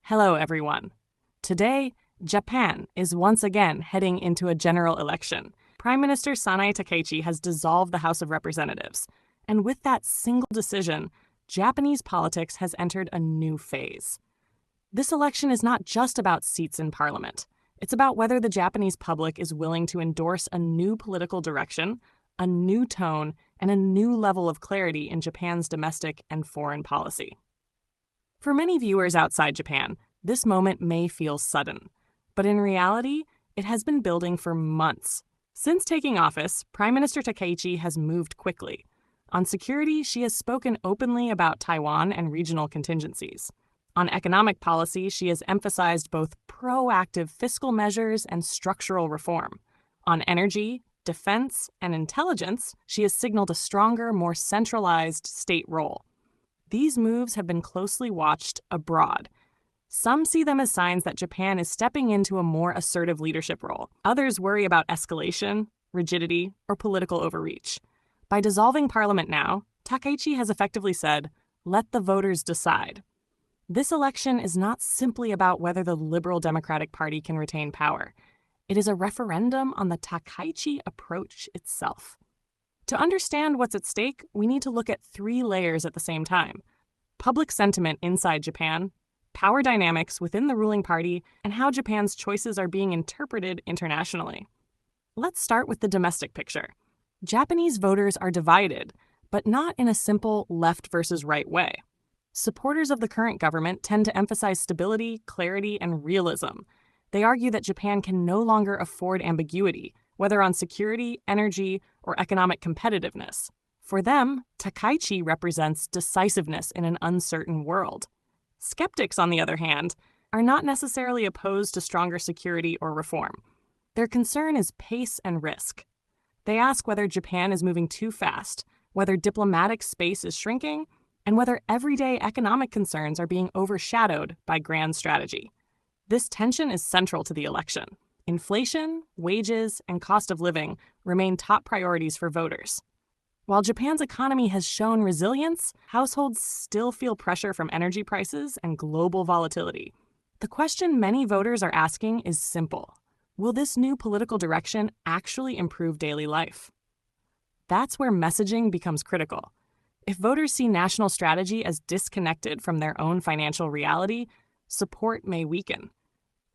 Hello, everyone. Today, Japan is once again heading into a general election. Prime Minister Sanae Takaichi has dissolved the House of Representatives, and with that single decision, Japanese politics has entered a new phase. This election is not just about seats in parliament. It's about whether the Japanese public is willing to endorse a new political direction, a new tone, and a new level of clarity in Japan's domestic and foreign policy. For many viewers outside Japan, this moment may feel sudden, but in reality, it has been building for months. Since taking office, Prime Minister Takaichi has moved quickly. On security, she has spoken openly about Taiwan and regional contingencies. On economic policy, she has emphasized both proactive fiscal measures and structural reform. On energy, defense, and intelligence, she has signaled a stronger, more centralized state role. These moves have been closely watched abroad. Some see them as signs that Japan is stepping into a more assertive leadership role. Others worry about escalation, rigidity, or political overreach. By dissolving parliament now, Takaichi has effectively said, "Let the voters decide." This election is not simply about whether the Liberal Democratic Party can retain power. It is a referendum on the Takaichi approach itself. To understand what's at stake, we need to look at three layers at the same time: public sentiment inside Japan, power dynamics within the ruling party, and how Japan's choices are being interpreted internationally. Let's start with the domestic picture. Japanese voters are divided, but not in a simple left versus right way. Supporters of the current government tend to emphasize stability, clarity, and realism. They argue that Japan can no longer afford ambiguity, whether on security, energy, or economic competitiveness. For them, Takaichi represents decisiveness in an uncertain world. Skeptics, on the other hand, are not necessarily opposed to stronger security or reform. Their concern is pace and risk. They ask whether Japan is moving too fast, whether diplomatic space is shrinking, and whether everyday economic concerns are being overshadowed by grand strategy. This tension is central to the election. Inflation, wages, and cost of living remain top priorities for voters. While Japan's economy has shown resilience, households still feel pressure from energy prices and global volatility. The question many voters are asking is simple: will this new political direction actually improve daily life? That's where messaging becomes critical. If voters see national strategy as disconnected from their own financial reality, support may weaken.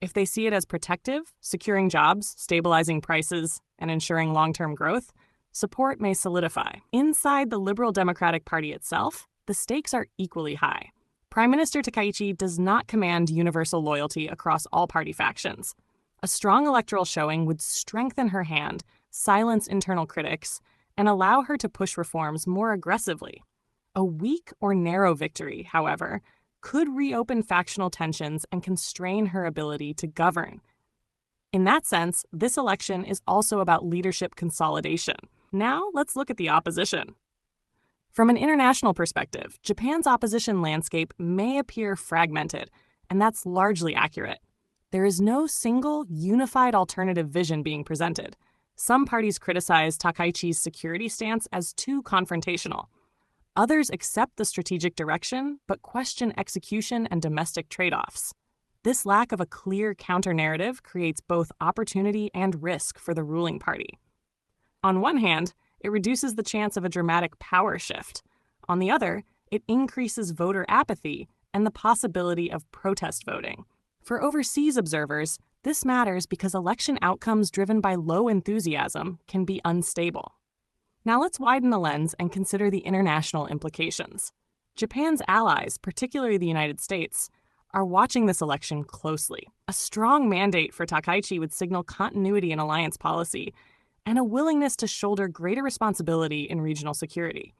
If they see it as protective, securing jobs, stabilizing prices, and ensuring long-term growth, support may solidify. Inside the Liberal Democratic Party itself, the stakes are equally high. Prime Minister Takaichi does not command universal loyalty across all party factions. A strong electoral showing would strengthen her hand, silence internal critics, and allow her to push reforms more aggressively. A weak or narrow victory, however, could reopen factional tensions and constrain her ability to govern. In that sense, this election is also about leadership consolidation. Now, let's look at the opposition. From an international perspective, Japan's opposition landscape may appear fragmented, and that's largely accurate. There is no single, unified alternative vision being presented. Some parties criticize Takaichi's security stance as too confrontational. Others accept the strategic direction, but question execution and domestic trade-offs. This lack of a clear counter-narrative creates both opportunity and risk for the ruling party. On one hand, it reduces the chance of a dramatic power shift. On the other, it increases voter apathy and the possibility of protest voting. For overseas observers, this matters because election outcomes driven by low enthusiasm can be unstable. Now let's widen the lens and consider the international implications. Japan's allies, particularly the United States, are watching this election closely. A strong mandate for Takaichi would signal continuity in alliance policy and a willingness to shoulder greater responsibility in regional security.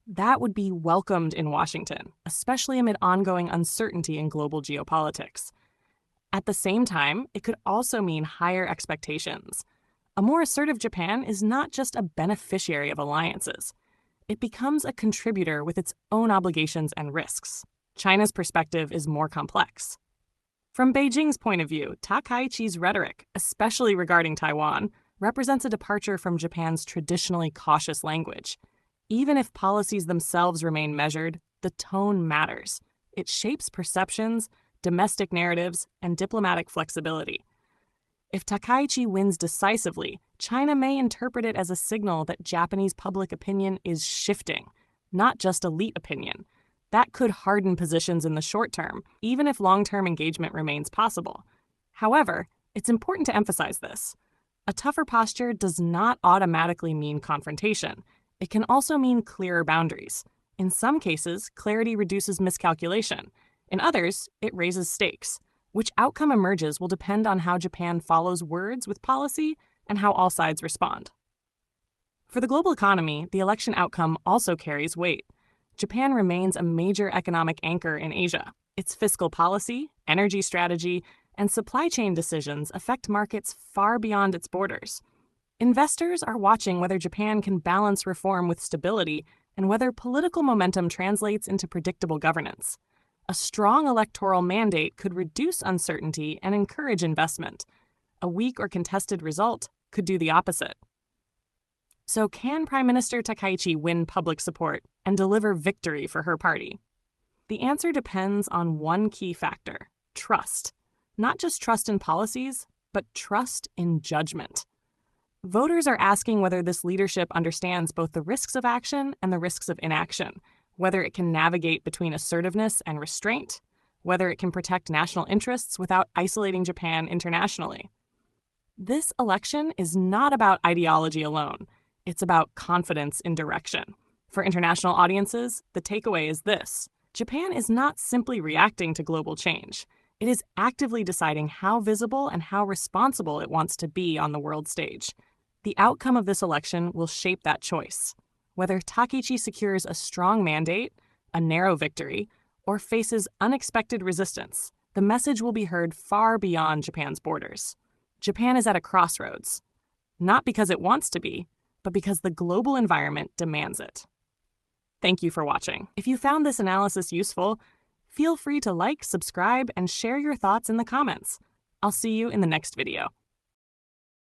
That would be welcomed in Washington, especially amid ongoing uncertainty in global geopolitics. At the same time, it could also mean higher expectations. A more assertive Japan is not just a beneficiary of alliances. It becomes a contributor with its own obligations and risks. China's perspective is more complex. From Beijing's point of view, Takaichi's rhetoric, especially regarding Taiwan, represents a departure from Japan's traditionally cautious language. Even if policies themselves remain measured, the tone matters. It shapes perceptions, domestic narratives, and diplomatic flexibility. If Takaichi wins decisively, China may interpret it as a signal that Japanese public opinion is shifting, not just elite opinion. That could harden positions in the short term, even if long-term engagement remains possible. However, it's important to emphasize this. A tougher posture does not automatically mean confrontation. It can also mean clearer boundaries. In some cases, clarity reduces miscalculation. In others, it raises stakes. Which outcome emerges will depend on how Japan follows words with policy and how all sides respond. For the global economy, the election outcome also carries weight. Japan remains a major economic anchor in Asia. Its fiscal policy, energy strategy, and supply chain decisions affect markets far beyond its borders. Investors are watching whether Japan can balance reform with stability and whether political momentum translates into predictable governance. A strong electoral mandate could reduce uncertainty and encourage investment. A weak or contested result could do the opposite. So can Prime Minister Takaichi win public support and deliver victory for her party? The answer depends on one key factor: trust. Not just trust in policies, but trust in judgment. Voters are asking whether this leadership understands both the risks of action and the risks of inaction, whether it can navigate between assertiveness and restraint, whether it can protect national interests without isolating Japan internationally. This election is not about ideology alone. It's about confidence in direction. For international audiences, the takeaway is this: Japan is not simply reacting to global change. It is actively deciding how visible and how responsible it wants to be on the world stage. The outcome of this election will shape that choice. Whether Takaichi secures a strong mandate, a narrow victory, or faces unexpected resistance, the message will be heard far beyond Japan's borders. Japan is at a crossroads, not because it wants to be, but because the global environment demands it. Thank you for watching. If you found this analysis useful, feel free to like, subscribe, and share your thoughts in the comments. I'll see you in the next video.